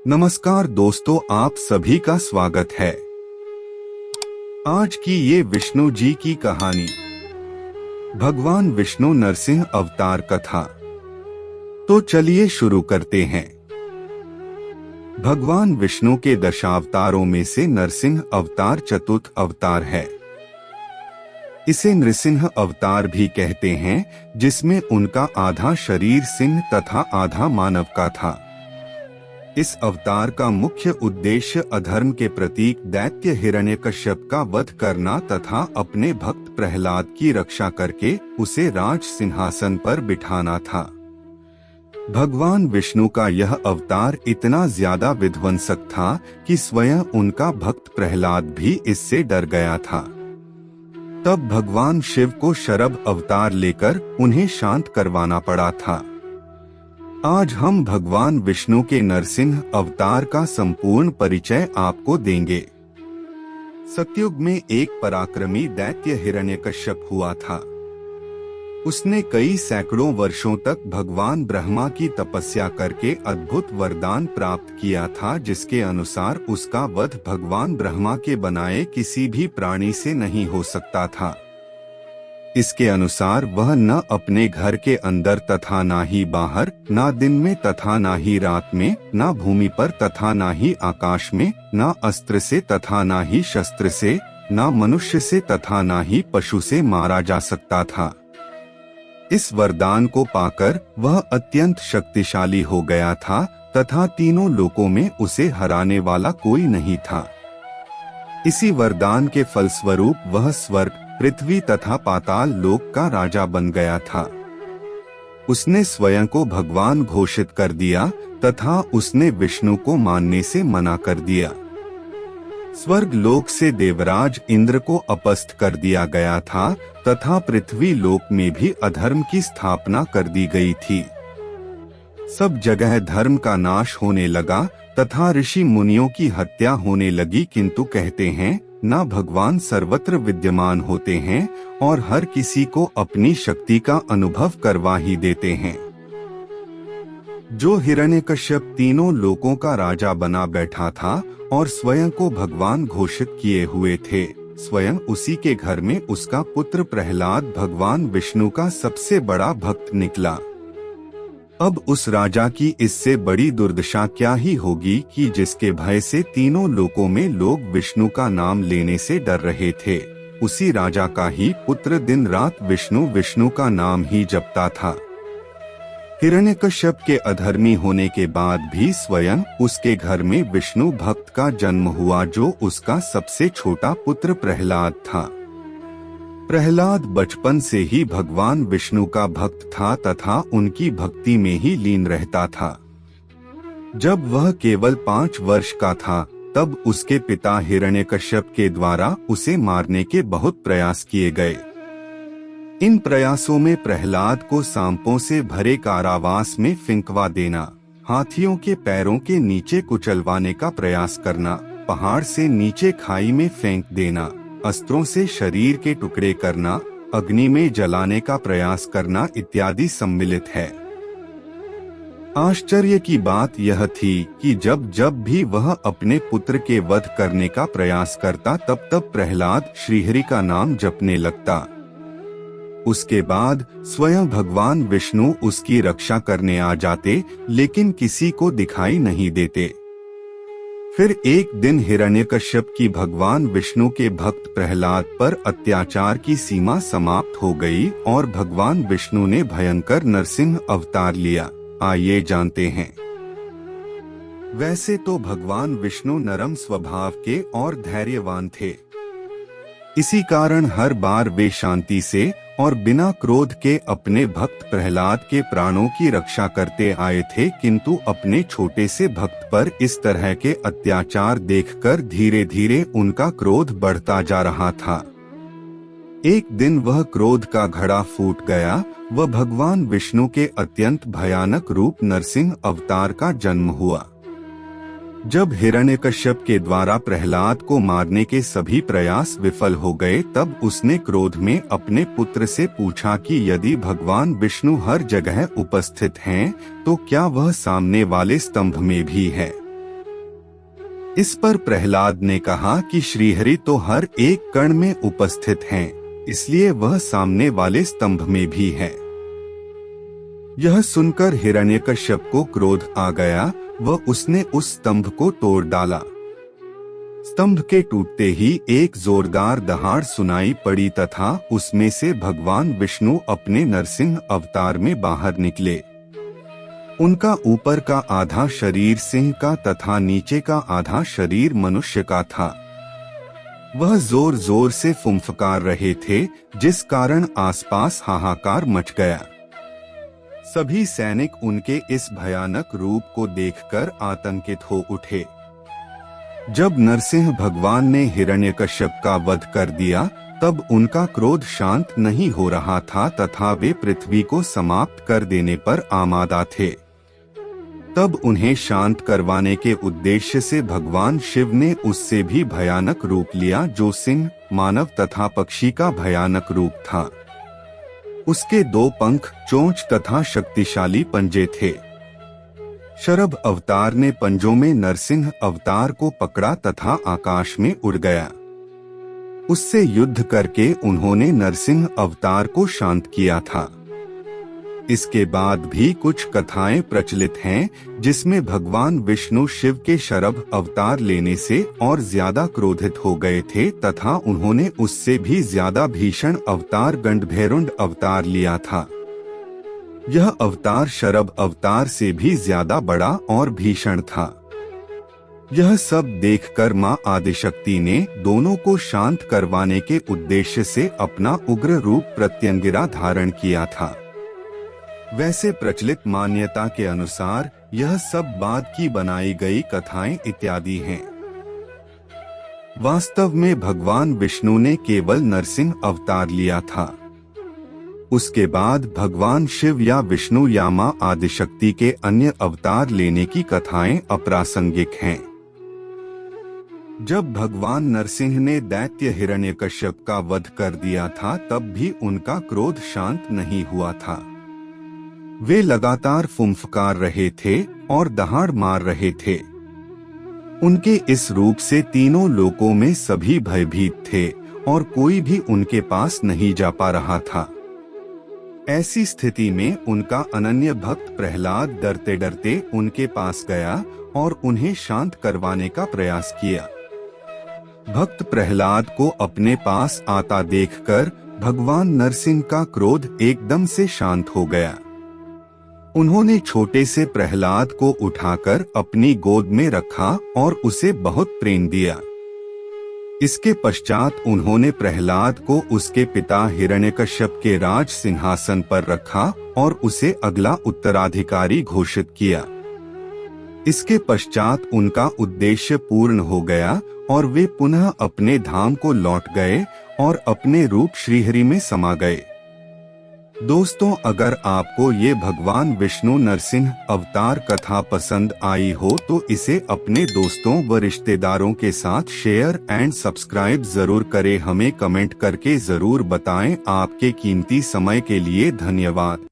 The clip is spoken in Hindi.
नमस्कार दोस्तों, आप सभी का स्वागत है। आज की ये विष्णु जी की कहानी, भगवान विष्णु नरसिंह अवतार कथा। तो चलिए शुरू करते हैं। भगवान विष्णु के दशावतारों में से नरसिंह अवतार चतुर्थ अवतार है। इसे नृसिंह अवतार भी कहते हैं, जिसमें उनका आधा शरीर सिंह तथा आधा मानव का था। इस अवतार का मुख्य उद्देश्य अधर्म के प्रतीक दैत्य हिरण्यकश्यप का वध करना तथा अपने भक्त प्रहलाद की रक्षा करके उसे राज सिंहासन पर बिठाना था। भगवान विष्णु का यह अवतार इतना ज्यादा विध्वंसक था कि स्वयं उनका भक्त प्रहलाद भी इससे डर गया था। तब भगवान शिव को शरभ अवतार लेकर उन्हें शांत करवाना पड़ा था। आज हम भगवान विष्णु के नरसिंह अवतार का संपूर्ण परिचय आपको देंगे। सतयुग में एक पराक्रमी दैत्य हिरण्यकश्यप हुआ था। उसने कई सैकड़ों वर्षों तक भगवान ब्रह्मा की तपस्या करके अद्भुत वरदान प्राप्त किया था, जिसके अनुसार उसका वध भगवान ब्रह्मा के बनाए किसी भी प्राणी से नहीं हो सकता था। इसके अनुसार वह न अपने घर के अंदर तथा न ही बाहर, न दिन में तथा न ही रात में, न भूमि पर तथा न ही आकाश में, न अस्त्र से तथा न ही शस्त्र से, न मनुष्य से तथा न ही पशु से मारा जा सकता था। इस वरदान को पाकर वह अत्यंत शक्तिशाली हो गया था तथा तीनों लोकों में उसे हराने वाला कोई नहीं था। इसी वरदान के फलस्वरूप वह स्वर्ग, पृथ्वी तथा पाताल लोक का राजा बन गया था। उसने स्वयं को भगवान घोषित कर दिया तथा उसने विष्णु को मानने से मना कर दिया। स्वर्ग लोक से देवराज इंद्र को अपस्थ कर दिया गया था तथा पृथ्वी लोक में भी अधर्म की स्थापना कर दी गई थी। सब जगह धर्म का नाश होने लगा तथा ऋषि मुनियों की हत्या होने लगी, किंतु कहते हैं न भगवान सर्वत्र विद्यमान होते हैं और हर किसी को अपनी शक्ति का अनुभव करवा ही देते हैं। जो हिरण्यकश्यप तीनों लोकों का राजा बना बैठा था और स्वयं को भगवान घोषित किए हुए थे, स्वयं उसी के घर में उसका पुत्र प्रहलाद भगवान विष्णु का सबसे बड़ा भक्त निकला। अब उस राजा की इससे बड़ी दुर्दशा क्या ही होगी कि जिसके भय से तीनों लोकों में लोग विष्णु का नाम लेने से डर रहे थे, उसी राजा का ही पुत्र दिन रात विष्णु का नाम ही जपता था। हिरण्यकश्यप के अधर्मी होने के बाद भी स्वयं उसके घर में विष्णु भक्त का जन्म हुआ, जो उसका सबसे छोटा पुत्र प्रहलाद था। प्रहलाद बचपन से ही भगवान विष्णु का भक्त था तथा उनकी भक्ति में ही लीन रहता था। जब वह केवल 5 वर्ष का था, तब उसके पिता हिरण्यकश्यप के द्वारा उसे मारने के बहुत प्रयास किए गए। इन प्रयासों में प्रहलाद को सांपों से भरे कारावास में फिंकवा देना, हाथियों के पैरों के नीचे कुचलवाने का प्रयास करना, पहाड़ से नीचे खाई में फेंक देना, अस्त्रों से शरीर के टुकड़े करना, अग्नि में जलाने का प्रयास करना इत्यादि सम्मिलित है। आश्चर्य की बात यह थी कि जब जब भी वह अपने पुत्र के वध करने का प्रयास करता, तब तब प्रहलाद श्रीहरि का नाम जपने लगता। उसके बाद स्वयं भगवान विष्णु उसकी रक्षा करने आ जाते, लेकिन किसी को दिखाई नहीं देते। फिर एक दिन हिरण्यकश्यप की भगवान विष्णु के भक्त प्रहलाद पर अत्याचार की सीमा समाप्त हो गई और भगवान विष्णु ने भयंकर नरसिंह अवतार लिया। आइए जानते हैं। वैसे तो भगवान विष्णु नरम स्वभाव के और धैर्यवान थे। इसी कारण हर बार वे शांति से और बिना क्रोध के अपने भक्त प्रहलाद के प्राणों की रक्षा करते आए थे, किंतु अपने छोटे से भक्त पर इस तरह के अत्याचार देखकर धीरे धीरे उनका क्रोध बढ़ता जा रहा था। एक दिन वह क्रोध का घड़ा फूट गया। वह भगवान विष्णु के अत्यंत भयानक रूप नरसिंह अवतार का जन्म हुआ। जब हिरण्यकश्यप के द्वारा प्रहलाद को मारने के सभी प्रयास विफल हो गए, तब उसने क्रोध में अपने पुत्र से पूछा कि यदि भगवान विष्णु हर जगह उपस्थित हैं, तो क्या वह सामने वाले स्तंभ में भी है। इस पर प्रहलाद ने कहा कि श्रीहरि तो हर एक कण में उपस्थित हैं, इसलिए वह सामने वाले स्तंभ में भी है। यह सुनकर हिरण्यकश्यप को क्रोध आ गया, वह उसने उस स्तंभ को तोड़ डाला। स्तंभ के टूटते ही एक जोरदार दहाड़ सुनाई पड़ी तथा उसमें से भगवान विष्णु अपने नरसिंह अवतार में बाहर निकले। उनका ऊपर का आधा शरीर सिंह का तथा नीचे का आधा शरीर मनुष्य का था। वह जोर जोर से फुंफकार रहे थे, जिस कारण आसपास हाहाकार मच गया। सभी सैनिक उनके इस भयानक रूप को देखकर आतंकित हो उठे। जब नरसिंह भगवान ने हिरण्यकश्यप का वध कर दिया, तब उनका क्रोध शांत नहीं हो रहा था तथा वे पृथ्वी को समाप्त कर देने पर आमादा थे। तब उन्हें शांत करवाने के उद्देश्य से भगवान शिव ने उससे भी भयानक रूप लिया, जो सिंह, मानव तथा पक्षी का भयानक रूप था। उसके 2 पंख, चोंच तथा शक्तिशाली पंजे थे। शरभ अवतार ने पंजों में नरसिंह अवतार को पकड़ा तथा आकाश में उड़ गया। उससे युद्ध करके उन्होंने नरसिंह अवतार को शांत किया था। इसके बाद भी कुछ कथाएं प्रचलित हैं, जिसमें भगवान विष्णु शिव के शरभ अवतार लेने से और ज्यादा क्रोधित हो गए थे तथा उन्होंने उससे भी ज्यादा भीषण अवतार गंडभैरुंड अवतार लिया था। यह अवतार शरभ अवतार से भी ज्यादा बड़ा और भीषण था। यह सब देखकर मां आदिशक्ति ने दोनों को शांत करवाने के उद्देश्य से अपना उग्र रूप प्रत्यंगिरा धारण किया था। वैसे प्रचलित मान्यता के अनुसार यह सब बाद की बनाई गई कथाएं इत्यादि हैं। वास्तव में भगवान विष्णु ने केवल नरसिंह अवतार लिया था। उसके बाद भगवान शिव या विष्णु या मां आदिशक्ति के अन्य अवतार लेने की कथाएं अप्रासंगिक हैं। जब भगवान नरसिंह ने दैत्य हिरण्यकश्यप का वध कर दिया था, तब भी उनका क्रोध शांत नहीं हुआ था। वे लगातार फुंफकार रहे थे और दहाड़ मार रहे थे। उनके इस रूप से तीनों लोकों में सभी भयभीत थे और कोई भी उनके पास नहीं जा पा रहा था। ऐसी स्थिति में उनका अनन्य भक्त प्रहलाद डरते डरते उनके पास गया और उन्हें शांत करवाने का प्रयास किया। भक्त प्रहलाद को अपने पास आता देखकर भगवान नरसिंह का क्रोध एकदम से शांत हो गया। उन्होंने छोटे से प्रहलाद को उठाकर अपनी गोद में रखा और उसे बहुत प्रेम दिया। इसके पश्चात उन्होंने प्रहलाद को उसके पिता हिरण्यकश्यप के राज सिंहासन पर रखा और उसे अगला उत्तराधिकारी घोषित किया। इसके पश्चात उनका उद्देश्य पूर्ण हो गया और वे पुनः अपने धाम को लौट गए और अपने रूप श्रीहरि में समा गए। दोस्तों, अगर आपको ये भगवान विष्णु नरसिंह अवतार कथा पसंद आई हो तो इसे अपने दोस्तों व रिश्तेदारों के साथ शेयर एंड सब्सक्राइब जरूर करें। हमें कमेंट करके जरूर बताएं। आपके कीमती समय के लिए धन्यवाद।